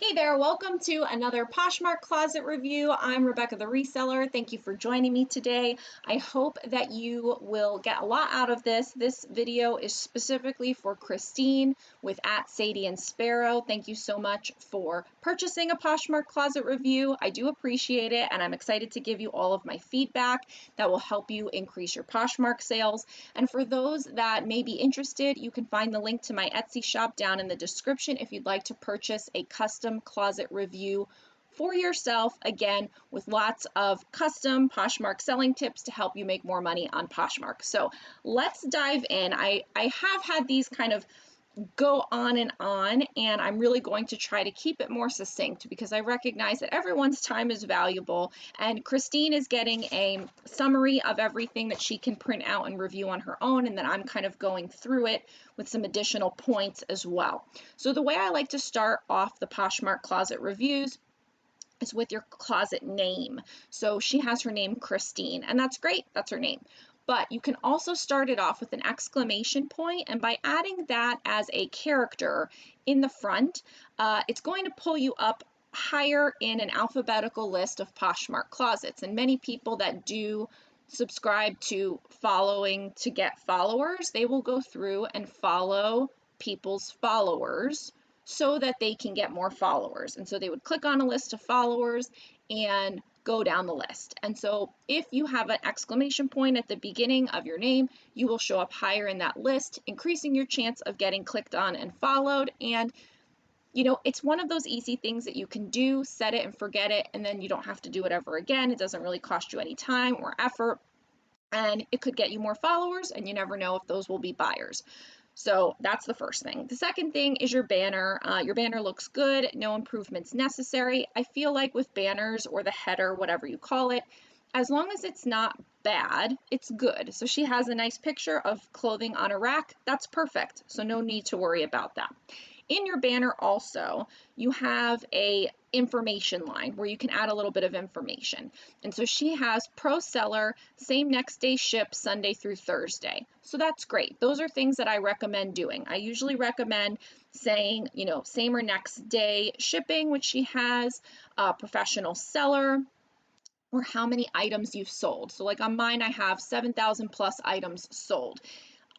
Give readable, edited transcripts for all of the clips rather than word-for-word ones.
Hey there, welcome to another Poshmark closet review. I'm Rebecca the Reseller. Thank you for joining me today. I hope that you will get a lot out of this. This video is specifically for Christine with @Sadie and Sparrow. Thank you so much for purchasing a Poshmark closet review. I do appreciate it, and I'm excited to give you all of my feedback that will help you increase your Poshmark sales. And for those that may be interested, you can find the link to my Etsy shop down in the description if you'd like to purchase a custom closet review for yourself, again, with lots of custom Poshmark selling tips to help you make more money on Poshmark. So let's dive in. I have had these kind of go on, and I'm really going to try to keep it more succinct because I recognize that everyone's time is valuable, and Christine is getting a summary of everything that she can print out and review on her own, and then I'm kind of going through it with some additional points as well. So the way I like to start off the Poshmark closet reviews is with your closet name. So she has her name Christine, and that's great, that's her name. But you can also start it off with an exclamation point, and by adding that as a character in the front, it's going to pull you up higher in an alphabetical list of Poshmark closets. And many people that do subscribe to following to get followers, they will go through and follow people's followers so that they can get more followers. And so they would click on a list of followers and go down the list. And so if you have an exclamation point at the beginning of your name, you will show up higher in that list, increasing your chance of getting clicked on and followed. And it's one of those easy things that you can do, set it and forget it, and then you don't have to do it ever again. It doesn't really cost you any time or effort, and it could get you more followers, and you never know if those will be buyers. So that's the first thing. The second thing is your banner. Your banner looks good, no improvements necessary. I feel like with banners or the header, whatever you call it, as long as it's not bad, it's good. So she has a nice picture of clothing on a rack. That's perfect. So no need to worry about that. In your banner also, you have a information line where you can add a little bit of information. And so she has pro seller, same next day ship, Sunday through Thursday. So that's great. Those are things that I recommend doing. I usually recommend saying, same or next day shipping, which she has, professional seller, or how many items you've sold. So like on mine, I have 7,000 plus items sold.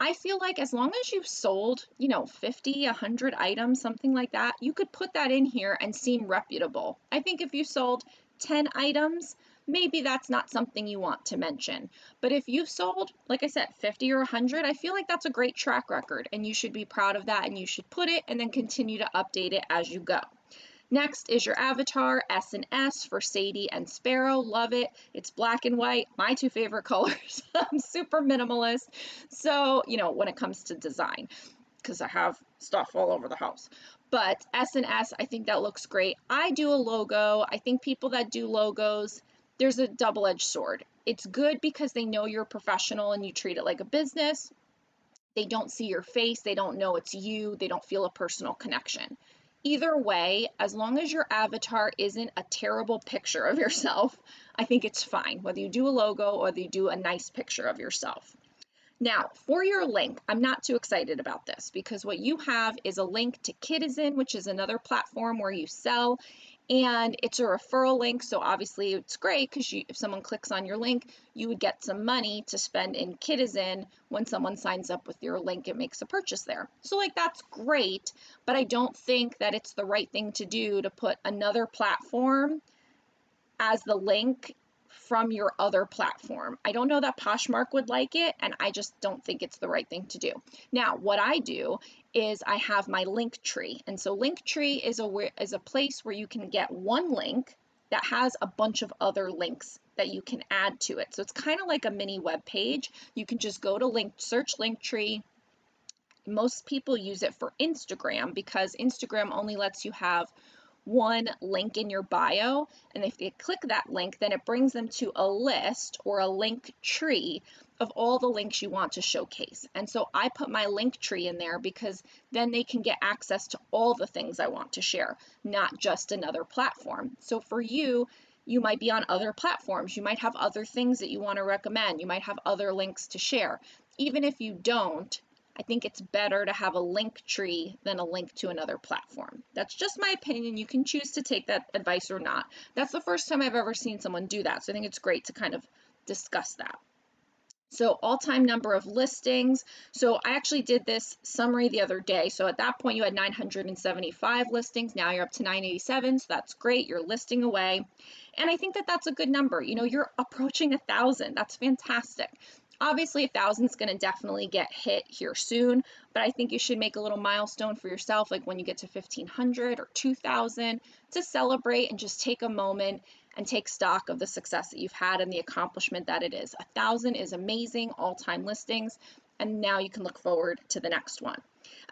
I feel like as long as you've sold, 50, 100 items, something like that, you could put that in here and seem reputable. I think if you sold 10 items, maybe that's not something you want to mention. But if you've sold, like I said, 50 or 100, I feel like that's a great track record, and you should be proud of that, and you should put it and then continue to update it as you go. Next is your avatar, S&S for Sadie and Sparrow. Love it. It's black and white, my two favorite colors. I'm super minimalist. So, when it comes to design, because I have stuff all over the house. But S&S, I think that looks great. I do a logo. I think people that do logos, there's a double-edged sword. It's good because they know you're a professional and you treat it like a business. They don't see your face. They don't know it's you. They don't feel a personal connection. Either way, as long as your avatar isn't a terrible picture of yourself, I think it's fine, whether you do a logo or whether you do a nice picture of yourself. Now, for your link, I'm not too excited about this because what you have is a link to Kidizen, which is another platform where you sell, and it's a referral link. So obviously it's great because if someone clicks on your link, you would get some money to spend in Kidizen when someone signs up with your link and makes a purchase there. So that's great, but I don't think that it's the right thing to do to put another platform as the link from your other platform. I don't know that Poshmark would like it, and I just don't think it's the right thing to do. Now, what I do is I have my link tree, and so Linktree is a place where you can get one link that has a bunch of other links that you can add to it. So it's kind of like a mini web page. You can just go to search Linktree. Most people use it for Instagram because Instagram only lets you have one link in your bio, and if you click that link, then it brings them to a list or a link tree of all the links you want to showcase. And so I put my link tree in there because then they can get access to all the things I want to share, not just another platform. So for you, you might be on other platforms, you might have other things that you want to recommend, you might have other links to share. Even if you don't, I think it's better to have a link tree than a link to another platform. That's just my opinion. You can choose to take that advice or not. That's the first time I've ever seen someone do that. So I think it's great to kind of discuss that. So all-time number of listings. So I actually did this summary the other day. So at that point you had 975 listings. Now you're up to 987. So that's great. You're listing away. And I think that that's a good number. You know, you're approaching 1,000. That's fantastic. Obviously 1,000 is going to definitely get hit here soon, but I think you should make a little milestone for yourself, like when you get to 1,500 or 2,000, to celebrate and just take a moment and take stock of the success that you've had and the accomplishment that it is. 1,000 is amazing, all-time listings, and now you can look forward to the next one.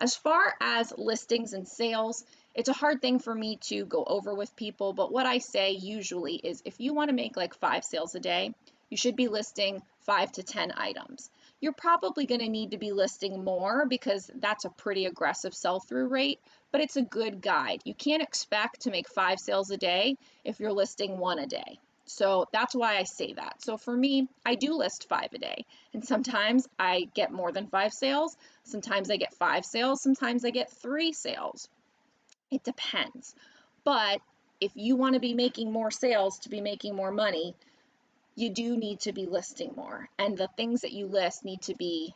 As far as listings and sales, it's a hard thing for me to go over with people, but what I say usually is if you want to make like 5 sales a day, you should be listing 5 to 10 items. You're probably going to need to be listing more because that's a pretty aggressive sell-through rate, but it's a good guide. You can't expect to make 5 sales a day if you're listing 1 a day. So that's why I say that. So for me, I do list 5 a day, and sometimes I get more than 5 sales, sometimes I get 5 sales, sometimes I get 3 sales. It depends. But if you want to be making more sales to be making more money, you do need to be listing more, and the things that you list need to be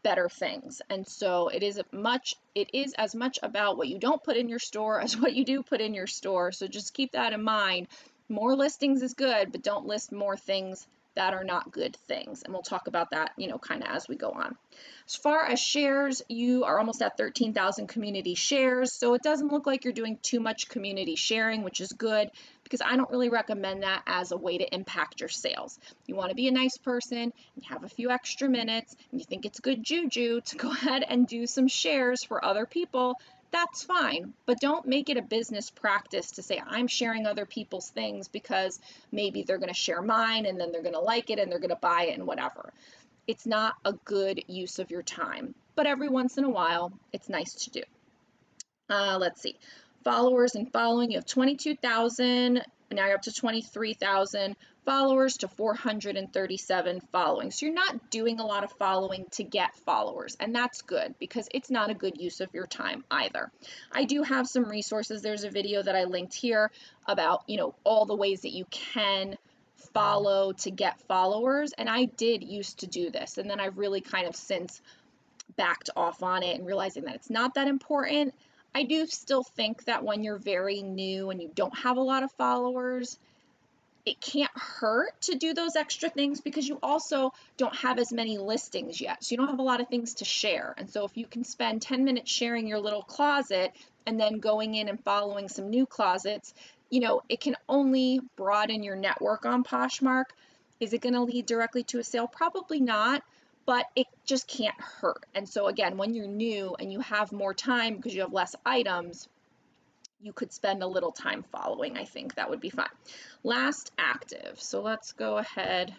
better things. And so it is as much about what you don't put in your store as what you do put in your store. So just keep that in mind. More listings is good, but don't list more things that are not good things. And we'll talk about that, you know, kind of as we go on. As far as shares, you are almost at 13,000 community shares. So it doesn't look like you're doing too much community sharing, which is good because I don't really recommend that as a way to impact your sales. You want to be a nice person, and you have a few extra minutes, and you think it's good juju to go ahead and do some shares for other people. That's fine, but don't make it a business practice to say I'm sharing other people's things because maybe they're going to share mine and then they're going to like it and they're going to buy it and whatever. It's not a good use of your time, but every once in a while, it's nice to do. Let's see. Followers and following, you have 22,000, now you're up to 23,000 followers to 437 following. So you're not doing a lot of following to get followers, and that's good because it's not a good use of your time either. I do have some resources. There's a video that I linked here about, you know, all the ways that you can follow to get followers, and I did used to do this, and then I've really kind of since backed off on it and realizing that it's not that important. I do still think that when you're very new and you don't have a lot of followers, it can't hurt to do those extra things because you also don't have as many listings yet. So you don't have a lot of things to share. And so if you can spend 10 minutes sharing your little closet and then going in and following some new closets, you know, it can only broaden your network on Poshmark. Is it going to lead directly to a sale? Probably not, but it just can't hurt. And so again, when you're new and you have more time because you have less items, you could spend a little time following. I think that would be fun. Last active. So let's go ahead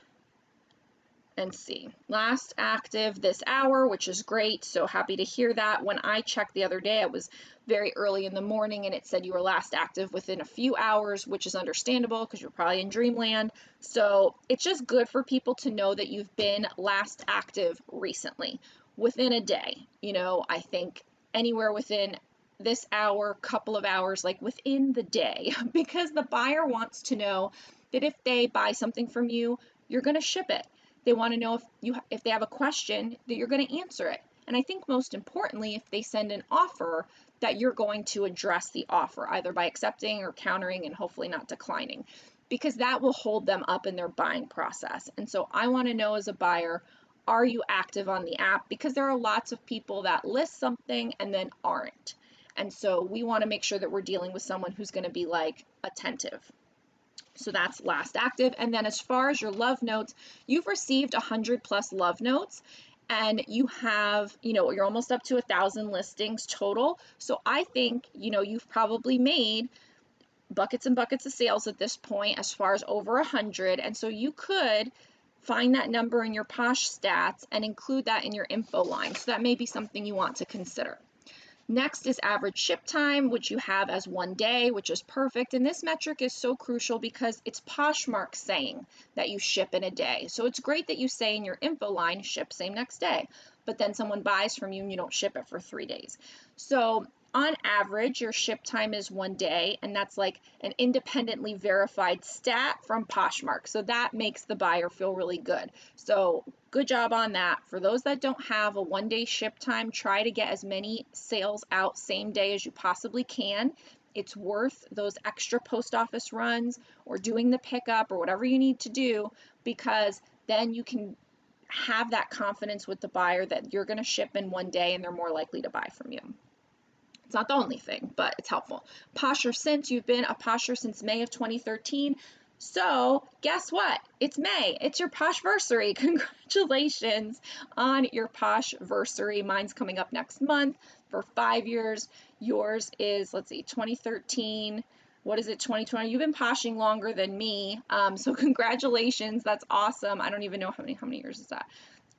and see. Last active this hour, which is great. So happy to hear that. When I checked the other day, it was very early in the morning and it said you were last active within a few hours, which is understandable because you're probably in dreamland. So it's just good for people to know that you've been last active recently within a day. You know, I think anywhere within this hour, couple of hours, like within the day, because the buyer wants to know that if they buy something from you, you're going to ship it. They want to know if they have a question that you're going to answer it. And I think most importantly, if they send an offer, that you're going to address the offer either by accepting or countering and hopefully not declining, because that will hold them up in their buying process. And so I want to know as a buyer, are you active on the app? Because there are lots of people that list something and then aren't. And so we want to make sure that we're dealing with someone who's going to be like attentive. So that's last active. And then as far as your love notes, you've received 100 plus love notes and you have, you know, you're almost up to 1,000 listings total. So I think, you know, you've probably made buckets and buckets of sales at this point as far as over 100. And so you could find that number in your Posh stats and include that in your info line. So that may be something you want to consider. Next is average ship time, which you have as 1 day, which is perfect. And this metric is so crucial because it's Poshmark saying that you ship in a day. So it's great that you say in your info line, ship same next day. but then someone buys from you and you don't ship it for 3 days. So on average, your ship time is 1 day, and that's like an independently verified stat from Poshmark. So that makes the buyer feel really good. So good job on that. For those that don't have a 1 day ship time, try to get as many sales out same day as you possibly can. It's worth those extra post office runs or doing the pickup or whatever you need to do, because then you can have that confidence with the buyer that you're going to ship in 1 day and they're more likely to buy from you. It's not the only thing, but it's helpful. Posher since, you've been a Posher since May of 2013. So guess what? It's May. It's your Poshversary. Congratulations on your Poshversary. Mine's coming up next month for 5 years. Yours is, let's see, 2013. What is it, 2020? You've been poshing longer than me. So congratulations. That's awesome. I don't even know how many years is that?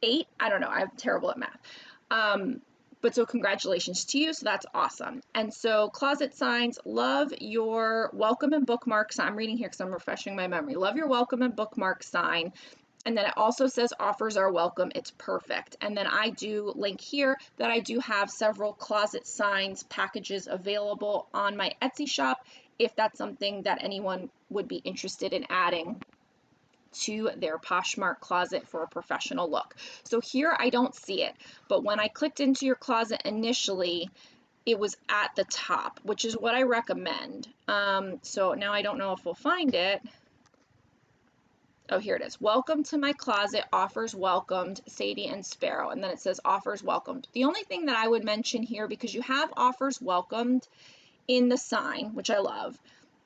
8? I don't know. I'm terrible at math. But so congratulations to you. So that's awesome. And so closet signs, love your welcome and bookmark sign. I'm reading here because I'm refreshing my memory. Love your welcome and bookmark sign. And then it also says offers are welcome. It's perfect. And then I do link here that I do have several closet signs packages available on my Etsy shop if that's something that anyone would be interested in adding to their Poshmark closet for a professional look. So here I don't see it, but when I clicked into your closet initially, it was at the top, which is what I recommend. So now I don't know if we'll find it. Oh, here it is. Welcome to my closet, offers welcomed, Sadie and Sparrow. And then it says offers welcomed. The only thing that I would mention here, because you have offers welcomed in the sign, which I love,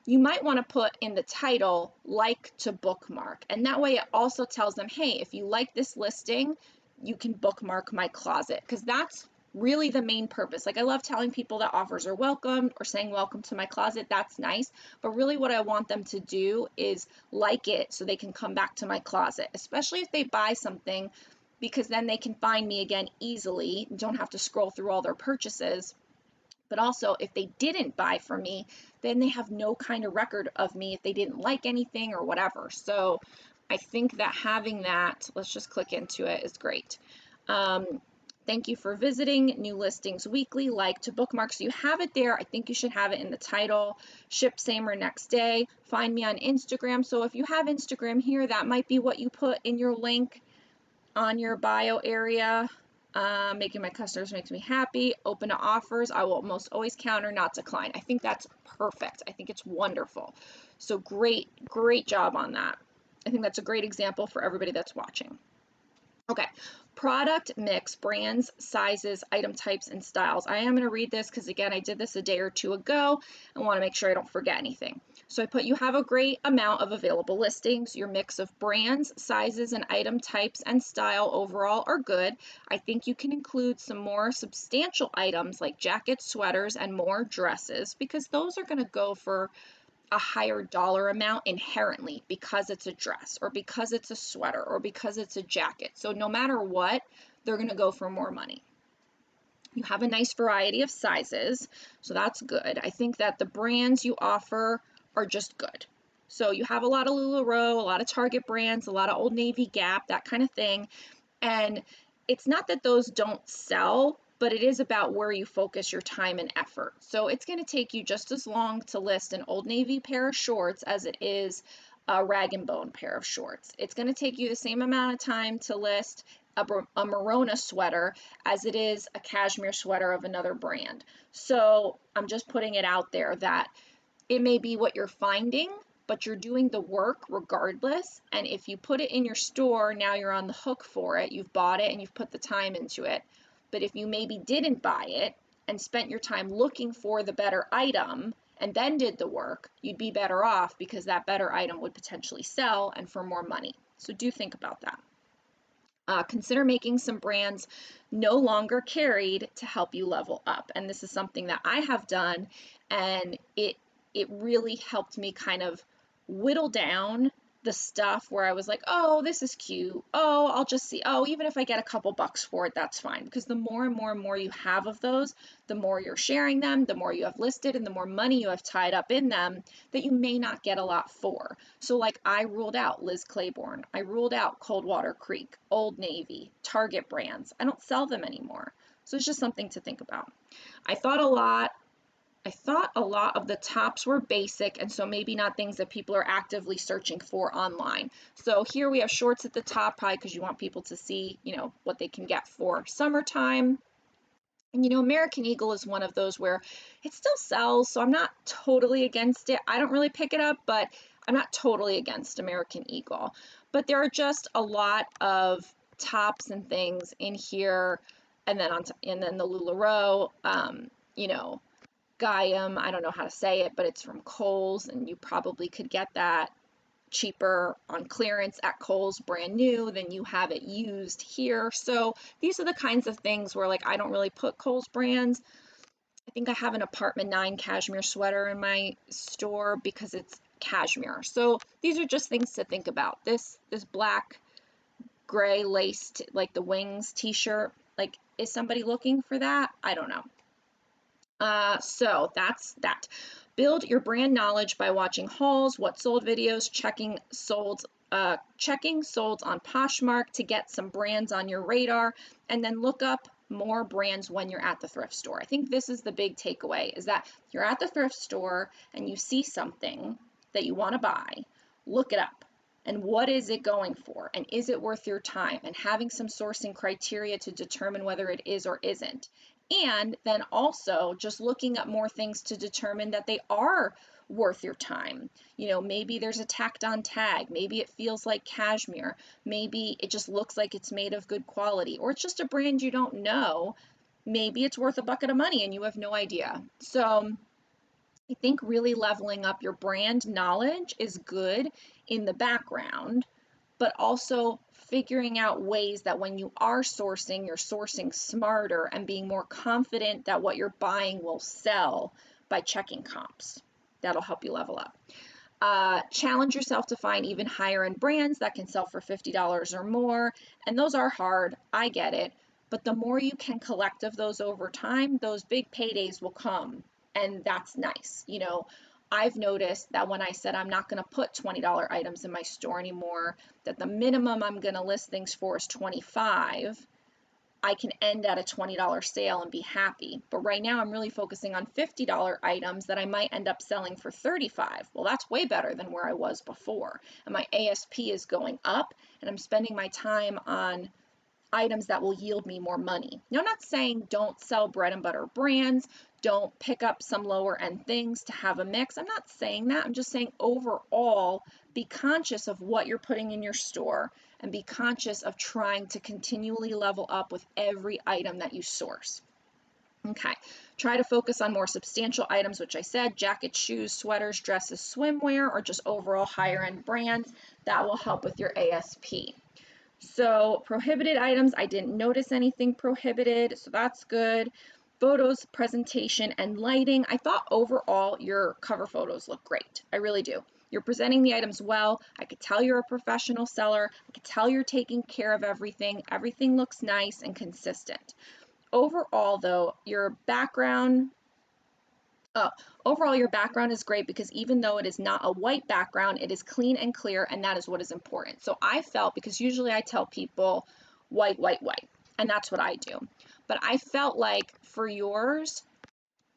you might want to put in the title, like to bookmark. And that way it also tells them, hey, if you like this listing, you can bookmark my closet, because that's really the main purpose. Like, I love telling people that offers are welcome or saying welcome to my closet. That's nice. But really what I want them to do is like it so they can come back to my closet, especially if they buy something, because then they can find me again easily, don't have to scroll through all their purchases. But also, if they didn't buy from me, then they have no kind of record of me if they didn't like anything or whatever. So I think that having that, let's just click into it, is great. Thank you for visiting, new listings weekly, like to bookmark. So you have it there. I think you should have it in the title. Ship same or next day. Find me on Instagram. So if you have Instagram here, that might be what you put in your link on your bio area. Making my customers makes me happy. Open to offers. I will most always counter, not decline. I think that's perfect. I think it's wonderful. So great job on that. I think that's a great example for everybody that's watching. Okay, product mix, brands, sizes, item types, and styles. I am going to read this because, again, I did this a day or two ago. I want to make sure I don't forget anything. So I put, you have a great amount of available listings. Your mix of brands, sizes, and item types and style overall are good. I think you can include some more substantial items like jackets, sweaters, and more dresses, because those are going to go for a higher dollar amount inherently, because it's a dress or because it's a sweater or because it's a jacket. So no matter what, they're going to go for more money. You have a nice variety of sizes, so that's good. I think that the brands you offer are just good. So you have a lot of LuLaRoe, a lot of Target brands, a lot of Old Navy, Gap, that kind of thing. And it's not that those don't sell, but it is about where you focus your time and effort. So it's going to take you just as long to list an Old Navy pair of shorts as it is a Rag & Bone pair of shorts. It's going to take you the same amount of time to list a Merona sweater as it is a cashmere sweater of another brand. So I'm just putting it out there that it may be what you're finding, but you're doing the work regardless. And if you put it in your store, now you're on the hook for it. You've bought it and you've put the time into it. But if you maybe didn't buy it and spent your time looking for the better item and then did the work, you'd be better off, because that better item would potentially sell and for more money. So do think about that. Consider making some brands no longer carried to help you level up. And this is something that I have done, and it really helped me kind of whittle down the stuff where I was like, oh, this is cute. Oh, I'll just see. Oh, even if I get a couple bucks for it, that's fine. Because the more and more and more you have of those, the more you're sharing them, the more you have listed, and the more money you have tied up in them that you may not get a lot for. So like I ruled out Liz Claiborne. I ruled out Coldwater Creek, Old Navy, Target brands. I don't sell them anymore. So it's just something to think about. I thought a lot of the tops were basic, and so maybe not things that people are actively searching for online. So here we have shorts at the top, probably because you want people to see, what they can get for summertime. And American Eagle is one of those where it still sells, so I'm not totally against it. I don't really pick it up, but I'm not totally against American Eagle. But there are just a lot of tops and things in here, and then the LuLaRoe, Gaiam, I don't know how to say it, but it's from Kohl's, and you probably could get that cheaper on clearance at Kohl's brand new than you have it used here. So these are the kinds of things where like I don't really put Kohl's brands. I think I have an Apartment 9 cashmere sweater in my store because it's cashmere. So these are just things to think about. This black gray laced like the wings t-shirt, like is somebody looking for that? I don't know. So that's that. Build your brand knowledge by watching hauls, what sold videos, checking solds on Poshmark to get some brands on your radar, and then look up more brands when you're at the thrift store. I think this is the big takeaway, is that you're at the thrift store and you see something that you want to buy, look it up. And what is it going for? And is it worth your time? And having some sourcing criteria to determine whether it is or isn't. And then also just looking at more things to determine that they are worth your time. Maybe there's a tacked on tag. Maybe it feels like cashmere. Maybe it just looks like it's made of good quality. Or it's just a brand you don't know. Maybe it's worth a bucket of money and you have no idea. So I think really leveling up your brand knowledge is good in the background, but also figuring out ways that when you are sourcing, you're sourcing smarter and being more confident that what you're buying will sell by checking comps. That'll help you level up. Challenge yourself to find even higher end brands that can sell for $50 or more. And those are hard, I get it. But the more you can collect of those over time, those big paydays will come. And that's nice. I've noticed that when I said I'm not going to put $20 items in my store anymore, that the minimum I'm going to list things for is $25, I can end at a $20 sale and be happy. But right now I'm really focusing on $50 items that I might end up selling for $35. Well, that's way better than where I was before. And my ASP is going up, and I'm spending my time on items that will yield me more money. Now, I'm not saying don't sell bread and butter brands, don't pick up some lower end things to have a mix. I'm not saying that. I'm just saying overall, be conscious of what you're putting in your store and be conscious of trying to continually level up with every item that you source. Okay, try to focus on more substantial items, which I said, jackets, shoes, sweaters, dresses, swimwear, or just overall higher end brands. That will help with your ASP. So prohibited items, I didn't notice anything prohibited, so that's good. Photos, presentation, and lighting. I thought overall your cover photos look great. I really do. You're presenting the items well. I could tell you're a professional seller. I could tell you're taking care of everything. Everything looks nice and consistent. Overall, though, your background is great because even though it is not a white background, it is clean and clear, and that is what is important. So I felt, because usually I tell people white, white, white, and that's what I do. But I felt like for yours,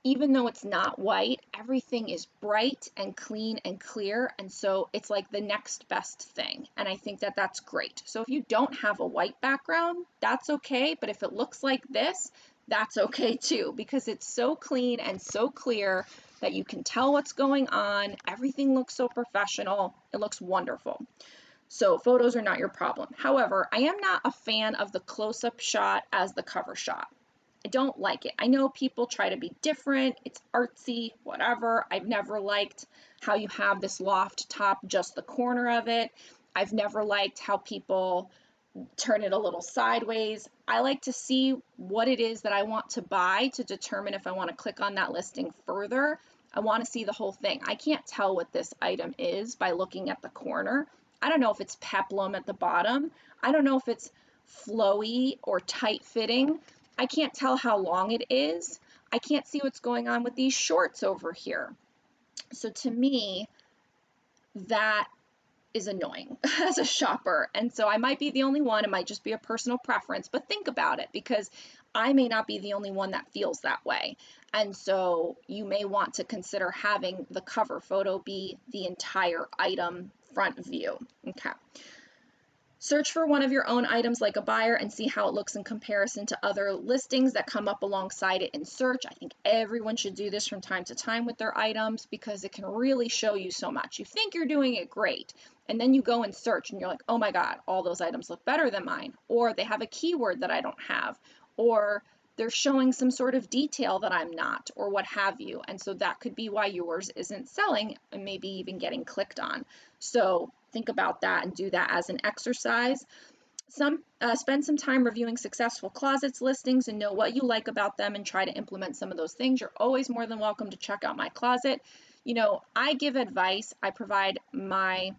even though it's not white, everything is bright and clean and clear, and so it's like the next best thing, and I think that that's great. So if you don't have a white background, that's okay, but if it looks like this, that's okay too, because it's so clean and so clear that you can tell what's going on. Everything looks so professional. It looks wonderful. So photos are not your problem. However, I am not a fan of the close-up shot as the cover shot. I don't like it. I know people try to be different. It's artsy, whatever. I've never liked how you have this loft top, just the corner of it. I've never liked how people turn it a little sideways. I like to see what it is that I want to buy to determine if I want to click on that listing further. I want to see the whole thing. I can't tell what this item is by looking at the corner. I don't know if it's peplum at the bottom. I don't know if it's flowy or tight fitting. I can't tell how long it is. I can't see what's going on with these shorts over here. So to me, that is annoying as a shopper. And so I might be the only one, it might just be a personal preference, but think about it, because I may not be the only one that feels that way. And so you may want to consider having the cover photo be the entire item front view. Okay. Search for one of your own items like a buyer and see how it looks in comparison to other listings that come up alongside it in search. I think everyone should do this from time to time with their items, because it can really show you so much. You think you're doing it great, and then you go and search and you're like, oh my God, all those items look better than mine, or they have a keyword that I don't have, or they're showing some sort of detail that I'm not, or what have you. And so that could be why yours isn't selling and maybe even getting clicked on. So think about that and do that as an exercise. Spend some time reviewing successful closets listings and know what you like about them and try to implement some of those things. You're always more than welcome to check out my closet. You know, I give advice, I provide my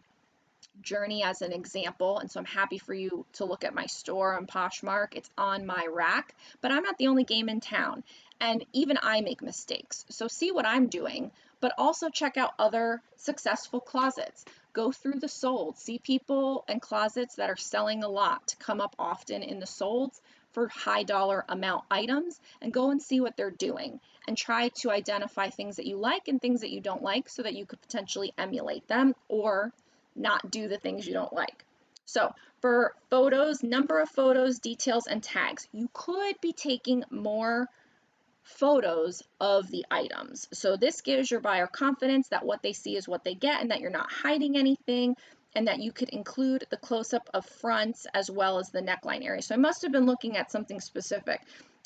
journey as an example, and so I'm happy for you to look at my store on Poshmark. It's on my rack, but I'm not the only game in town, and even I make mistakes. So see what I'm doing, but also check out other successful closets. Go through the sold, see people and closets that are selling a lot come up often in the solds for high dollar amount items, and go and see what they're doing and try to identify things that you like and things that you don't like so that you could potentially emulate them or not do the things you don't like. So for photos, number of photos, details, and tags, you could be taking more photos of the items. So this gives your buyer confidence that what they see is what they get and that you're not hiding anything, and that you could include the close-up of fronts as well as the neckline area. So I must have been looking at something specific.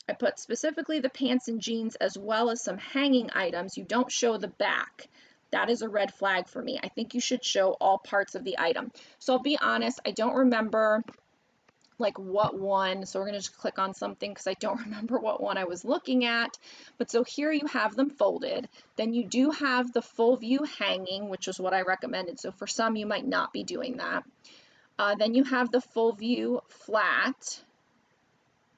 I put specifically the pants and jeans as well as some hanging items. You don't show the back. That is a red flag for me. I think you should show all parts of the item. So I'll be honest, I don't remember like what one, so we're gonna just click on something because I don't remember what one I was looking at. But so here you have them folded. Then you do have the full view hanging, which is what I recommended. So for some, you might not be doing that. Then you have the full view flat.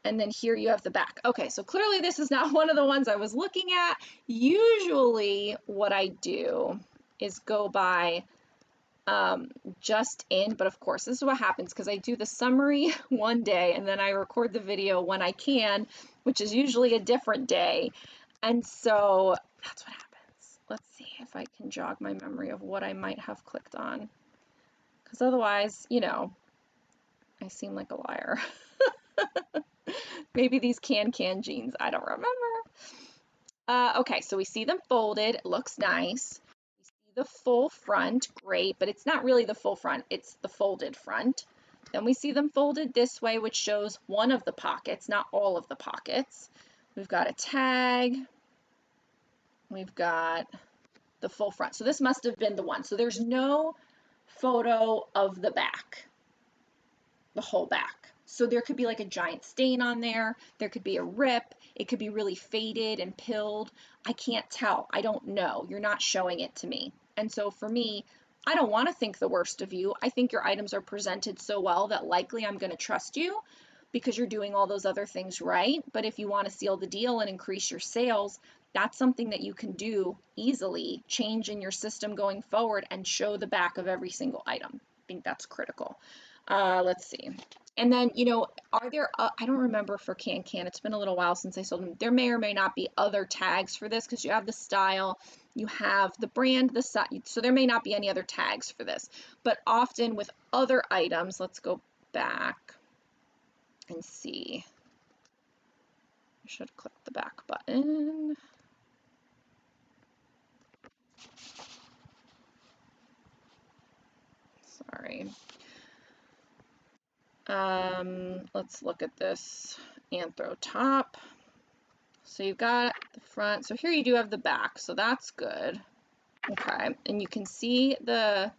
And then here you have the back. Okay, so clearly this is not one of the ones I was looking at. Usually what I do is go by just in, but of course this is what happens because I do the summary one day and then I record the video when I can, which is usually a different day. And so that's what happens. Let's see if I can jog my memory of what I might have clicked on, because otherwise, you know, I seem like a liar. Maybe these can jeans, I don't remember. Okay, so we see them folded, it looks nice. We see the full front, great, but it's not really the full front, it's the folded front. Then we see them folded this way, which shows one of the pockets, not all of the pockets. We've got a tag, we've got the full front. So this must have been the one. So there's no photo of the back, the whole back. So there could be like a giant stain on there. There could be a rip. It could be really faded and pilled. I can't tell. I don't know. You're not showing it to me. And so for me, I don't want to think the worst of you. I think your items are presented so well that likely I'm going to trust you because you're doing all those other things right. But if you want to seal the deal and increase your sales, that's something that you can do easily, change in your system going forward and show the back of every single item. I think that's critical. Let's see. And then, you know, are there, I don't remember for Can, it's been a little while since I sold them. There may or may not be other tags for this because you have the style, you have the brand, the size, so there may not be any other tags for this. But often with other items, let's go back and see. I should have clicked the back button. Sorry. Let's look at this anthro top. So you've got the front. So here you do have the back. So that's good. Okay. And you can see the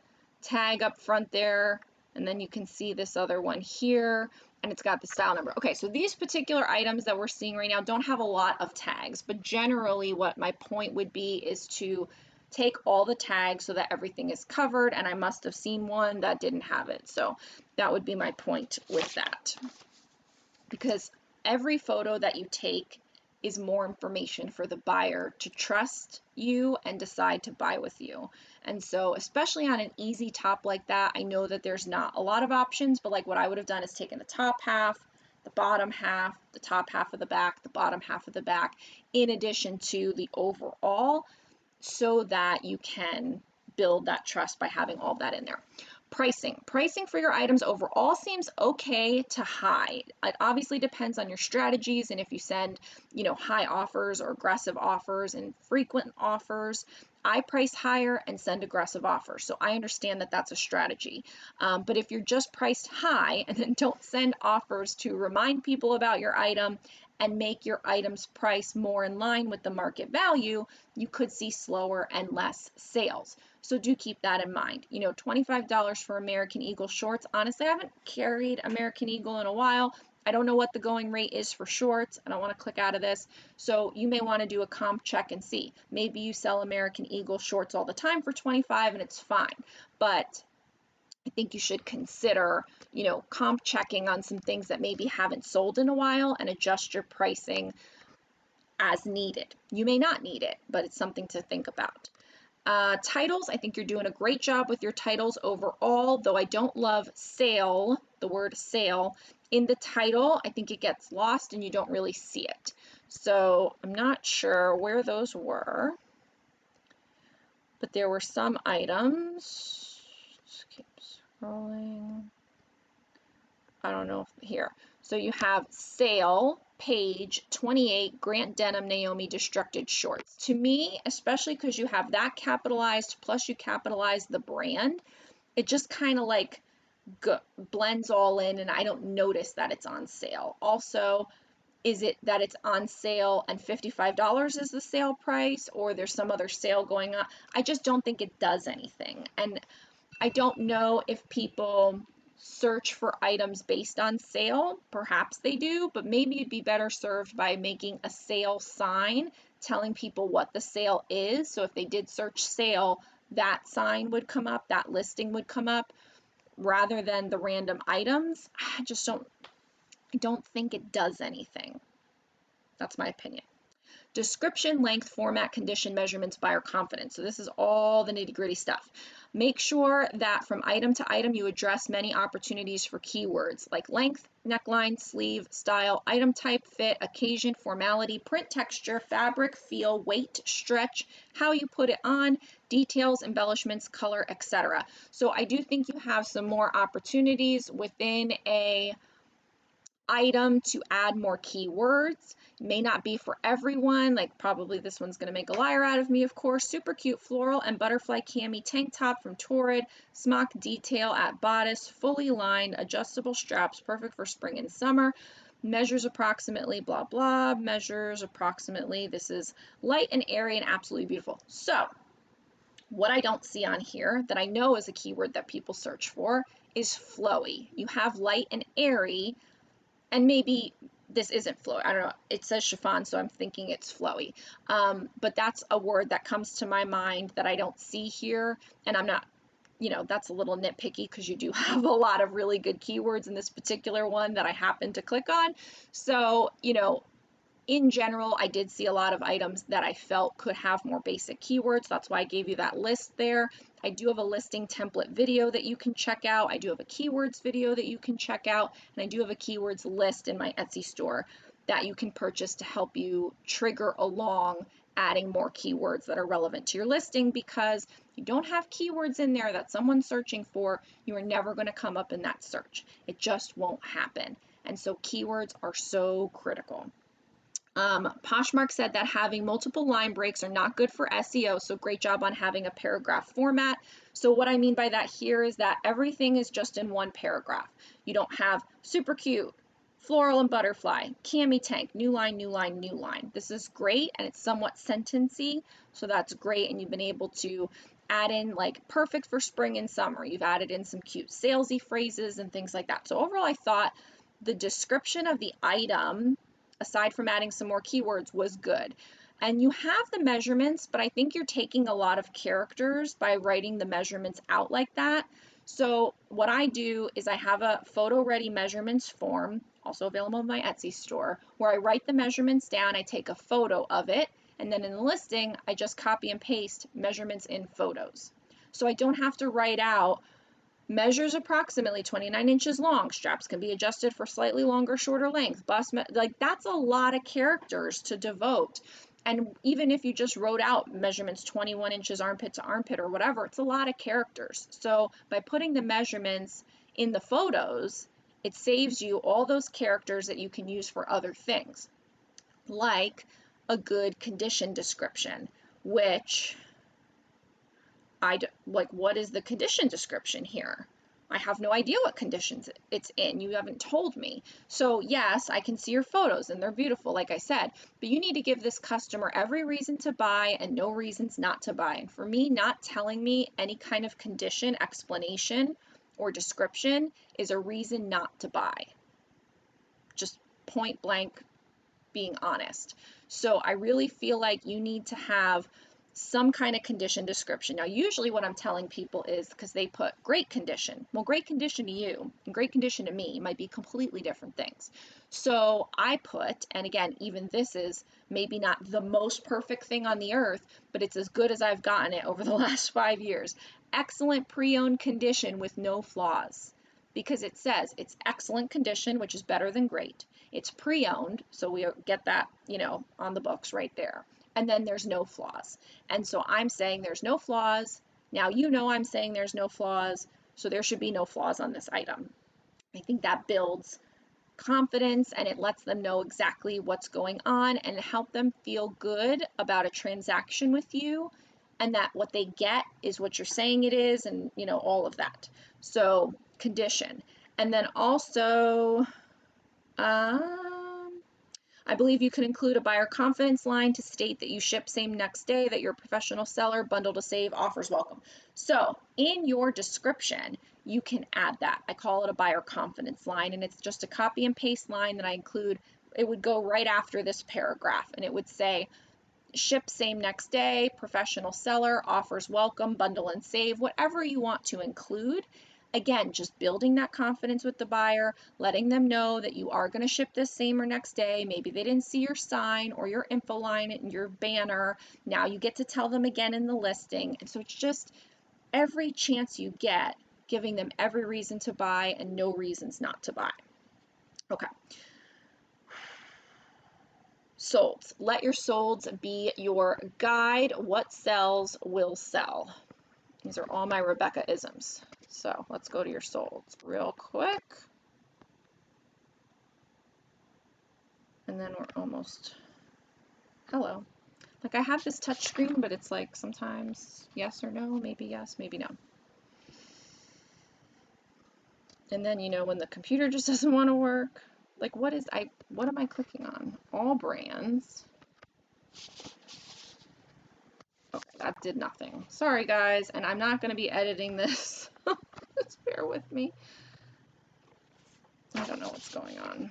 tag up front there. And then you can see this other one here. And it's got the style number. Okay. So these particular items that we're seeing right now don't have a lot of tags. But generally what my point would be is to take all the tags so that everything is covered, and I must have seen one that didn't have it. So that would be my point with that. Because every photo that you take is more information for the buyer to trust you and decide to buy with you. And so, especially on an easy top like that, I know that there's not a lot of options, but like what I would have done is taken the top half, the bottom half, the top half of the back, the bottom half of the back, in addition to the overall, so that you can build that trust by having all that in there. Pricing for your items overall seems okay to high. It obviously depends on your strategies, and if you send, high offers or aggressive offers and frequent offers. I price higher and send aggressive offers, so I understand that that's a strategy. But if you're just priced high and then don't send offers to remind people about your item and make your item's price more in line with the market value, you could see slower and less sales. So do keep that in mind. $25 for American Eagle shorts. Honestly, I haven't carried American Eagle in a while. I don't know what the going rate is for shorts. I don't want to click out of this. So you may want to do a comp check and see. Maybe you sell American Eagle shorts all the time for 25 and it's fine. But I think you should consider, comp checking on some things that maybe haven't sold in a while and adjust your pricing as needed. You may not need it, but it's something to think about. Titles, I think you're doing a great job with your titles overall, though I don't love sale, the word sale, in the title. I think it gets lost and you don't really see it. So I'm not sure where those were, but there were some items. Just keep scrolling. I don't know if here. So you have sale, page 28, Grant Denim Naomi Destructed Shorts. To me, especially because you have that capitalized, plus you capitalize the brand, it just kind of like blends all in and I don't notice that it's on sale. Also, is it that it's on sale and $55 is the sale price, or there's some other sale going on? I just don't think it does anything. And I don't know if people search for items based on sale. Perhaps they do, but maybe you'd be better served by making a sale sign telling people what the sale is. So if they did search sale, that sign would come up, that listing would come up, rather than the random items. I don't think it does anything. That's my opinion. Description, length, format, condition, measurements, buyer confidence. So this is all the nitty-gritty stuff. Make sure that from item to item you address many opportunities for keywords like length, neckline, sleeve, style, item type, fit, occasion, formality, print texture, fabric, feel, weight, stretch, how you put it on, details, embellishments, color, etc. So I do think you have some more opportunities within a item to add more keywords. May not be for everyone, like probably this one's going to make a liar out of me, of course. Super cute floral and butterfly cami tank top from Torrid, smock detail at bodice, fully lined, adjustable straps, perfect for spring and summer. Measures approximately blah blah, measures approximately. This is light and airy and absolutely beautiful. So what I don't see on here that I know is a keyword that people search for is flowy. You have light and airy, and maybe this isn't flowy. I don't know. It says chiffon, so I'm thinking it's flowy. But that's a word that comes to my mind that I don't see here. And I'm not, that's a little nitpicky because you do have a lot of really good keywords in this particular one that I happen to click on. So, in general, I did see a lot of items that I felt could have more basic keywords. That's why I gave you that list there. I do have a listing template video that you can check out. I do have a keywords video that you can check out. And I do have a keywords list in my Etsy store that you can purchase to help you trigger along adding more keywords that are relevant to your listing, because if you don't have keywords in there that someone's searching for, you are never going to come up in that search. It just won't happen. And so keywords are so critical. Poshmark said that having multiple line breaks are not good for SEO, so great job on having a paragraph format. So what I mean by that here is that everything is just in one paragraph. You don't have super cute, floral and butterfly, cami tank, new line, new line, new line. This is great, and it's somewhat sentencey, so that's great, and you've been able to add in like perfect for spring and summer. You've added in some cute salesy phrases and things like that. So overall, I thought the description of the item, aside from adding some more keywords, was good. And you have the measurements, but I think you're taking a lot of characters by writing the measurements out like that. So what I do is I have a photo ready measurements form, also available in my Etsy store, where I write the measurements down, I take a photo of it, and then in the listing, I just copy and paste measurements in photos. So I don't have to write out measures approximately 29 inches long, straps can be adjusted for slightly longer, shorter length, like that's a lot of characters to devote. And even if you just wrote out measurements 21 inches armpit to armpit or whatever, it's a lot of characters. So by putting the measurements in the photos, it saves you all those characters that you can use for other things, like a good condition description, which like, what is the condition description here? I have no idea what conditions it's in. You haven't told me. So yes, I can see your photos and they're beautiful, like I said, but you need to give this customer every reason to buy and no reasons not to buy. And for me, not telling me any kind of condition, explanation, or description is a reason not to buy. Just point blank being honest. So I really feel like you need to have some kind of condition description. Now, usually what I'm telling people is because they put great condition. Well, great condition to you and great condition to me might be completely different things. So I put, and again, even this is maybe not the most perfect thing on the earth, but it's as good as I've gotten it over the last 5 years. Excellent pre-owned condition with no flaws. Because it says it's excellent condition, which is better than great. It's pre-owned, so we get that, on the books right there. And then there's no flaws. And so I'm saying there's no flaws. Now I'm saying there's no flaws, so there should be no flaws on this item. I think that builds confidence and it lets them know exactly what's going on and help them feel good about a transaction with you and that what they get is what you're saying it is and, all of that. So condition. And then also, I believe you could include a buyer confidence line to state that you ship same next day, that you're a professional seller, bundle to save, offers welcome. So in your description, you can add that. I call it a buyer confidence line, and it's just a copy and paste line that I include. It would go right after this paragraph, and it would say, ship same next day, professional seller, offers welcome, bundle and save, whatever you want to include. Again, just building that confidence with the buyer, letting them know that you are going to ship this same or next day. Maybe they didn't see your sign or your info line and your banner. Now you get to tell them again in the listing. And so it's just every chance you get, giving them every reason to buy and no reasons not to buy. Okay. Solds. Let your solds be your guide. What sells will sell. These are all my Rebecca-isms. So let's go to your solds real quick. And then we're almost, hello. Like I have this touch screen, but it's like sometimes yes or no, maybe yes, maybe no. And then, when the computer just doesn't want to work, like what am I clicking on? All brands. Okay, that did nothing. Sorry guys, and I'm not going to be editing this. Just bear with me. I don't know what's going on.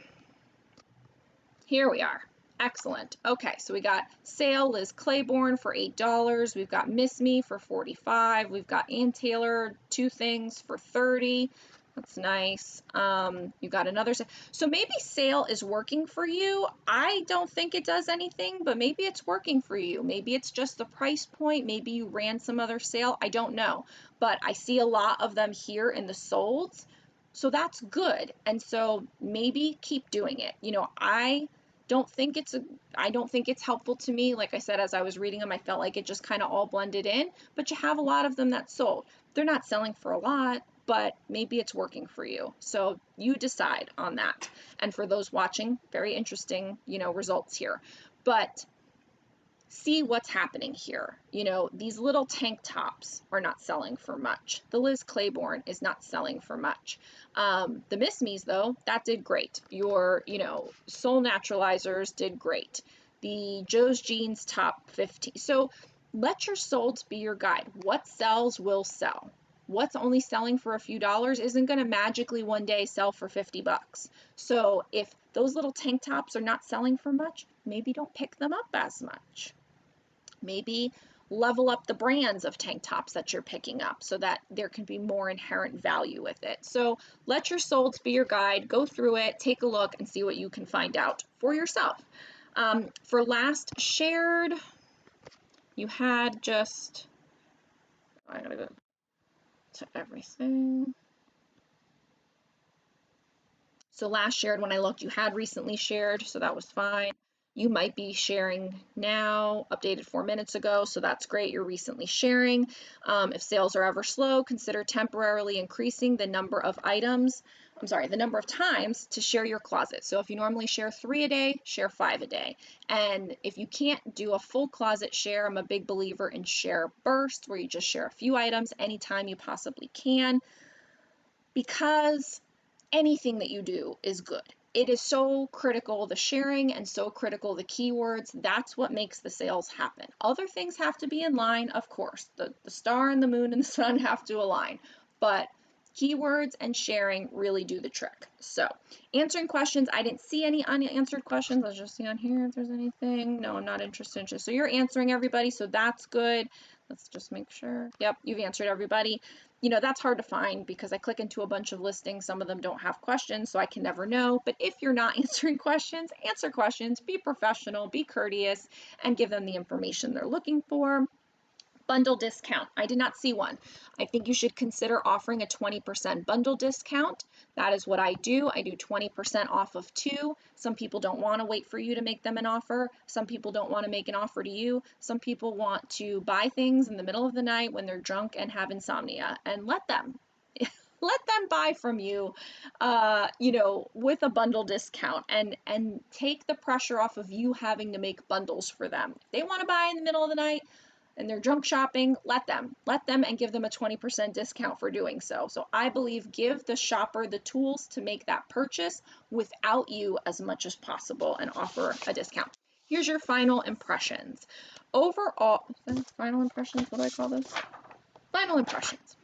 Here we are. Excellent. Okay, so we got sale Liz Claiborne for $8. We've got Miss Me for $45. We've got Ann Taylor, 2 things for $30. That's nice. You got another sale. So maybe sale is working for you. I don't think it does anything, but maybe it's working for you. Maybe it's just the price point. Maybe you ran some other sale. I don't know. But I see a lot of them here in the solds. So that's good. And so maybe keep doing it. I don't think it's helpful to me. Like I said, as I was reading them, I felt like it just kind of all blended in, but you have a lot of them that sold. They're not selling for a lot, but maybe it's working for you. So you decide on that. And for those watching, very interesting, results here. But see what's happening here. These little tank tops are not selling for much. The Liz Claiborne is not selling for much. The Miss Me's though, that did great. Your, Soul Naturalizers did great. The Joe's Jeans top 50. So let your solds be your guide. What sells will sell. What's only selling for a few dollars isn't going to magically one day sell for $50. So if those little tank tops are not selling for much, maybe don't pick them up as much. Maybe level up the brands of tank tops that you're picking up so that there can be more inherent value with it. So let your solds be your guide. Go through it, take a look, and see what you can find out for yourself. For last shared, you had just, I'm gonna go to everything. So last shared, when I looked, you had recently shared, so that was fine. You might be sharing now, updated 4 minutes ago, so that's great. You're recently sharing. If sales are ever slow, consider temporarily increasing the number of the number of times to share your closet. So if you normally share 3 a day, share 5 a day. And if you can't do a full closet share, I'm a big believer in share burst, where you just share a few items anytime you possibly can, because anything that you do is good. It is so critical, the sharing, and so critical, the keywords. That's what makes the sales happen. Other things have to be in line, of course. The star and the moon and the sun have to align, but keywords and sharing really do the trick. So answering questions, I didn't see any unanswered questions. Let's just see on here if there's anything. No, I'm not interested. So you're answering everybody, so that's good. Let's just make sure. Yep, you've answered everybody. You know, that's hard to find because I click into a bunch of listings. Some of them don't have questions, so I can never know. But if you're not answering questions, answer questions, be professional, be courteous, and give them the information they're looking for. Bundle discount. I did not see one. I think you should consider offering a 20% bundle discount. That is what I do. I do 20% off of 2. Some people don't want to wait for you to make them an offer. Some people don't want to make an offer to you. Some people want to buy things in the middle of the night when they're drunk and have insomnia, and let them. Let them buy from you, with a bundle discount, and take the pressure off of you having to make bundles for them. If they want to buy in the middle of the night and they're junk shopping, let them and give them a 20% discount for doing so. So I believe give the shopper the tools to make that purchase without you as much as possible and offer a discount. Here's your final impressions. Overall, final impressions, what do I call this? Final impressions.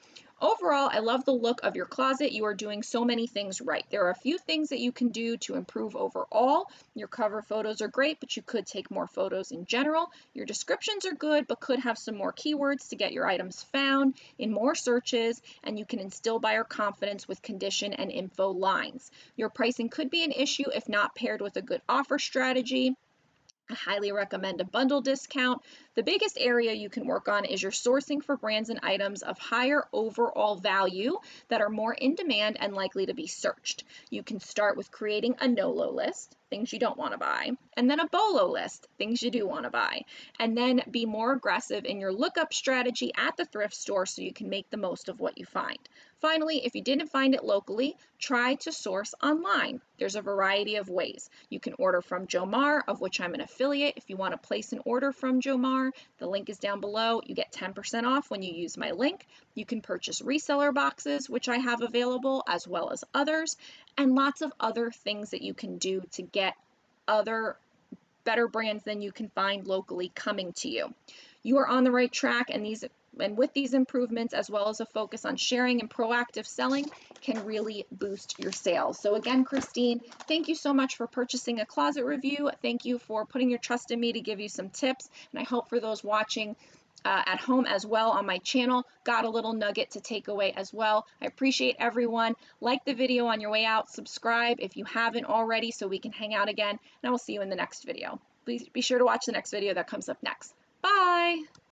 Overall, I love the look of your closet. You are doing so many things right. There are a few things that you can do to improve overall. Your cover photos are great, but you could take more photos in general. Your descriptions are good, but could have some more keywords to get your items found in more searches, and you can instill buyer confidence with condition and info lines. Your pricing could be an issue if not paired with a good offer strategy. I highly recommend a bundle discount. The biggest area you can work on is your sourcing for brands and items of higher overall value that are more in demand and likely to be searched. You can start with creating a no-low list, things you don't want to buy, and then a BOLO list, things you do want to buy, and then be more aggressive in your lookup strategy at the thrift store so you can make the most of what you find. Finally, if you didn't find it locally, try to source online. There's a variety of ways. You can order from Jomar, of which I'm an affiliate. If you want to place an order from Jomar, the link is down below. You get 10% off when you use my link. You can purchase reseller boxes, which I have available, as well as others, and lots of other things that you can do to get other better brands than you can find locally coming to you. You are on the right track, and with these improvements, as well as a focus on sharing and proactive selling, can really boost your sales. So again, Christine, thank you so much for purchasing a closet review. Thank you for putting your trust in me to give you some tips, and I hope for those watching at home as well on my channel got a little nugget to take away as well. I appreciate everyone. Like the video on your way out, subscribe if you haven't already so we can hang out again, and I will see you in the next video. Please be sure to watch the next video that comes up next. Bye!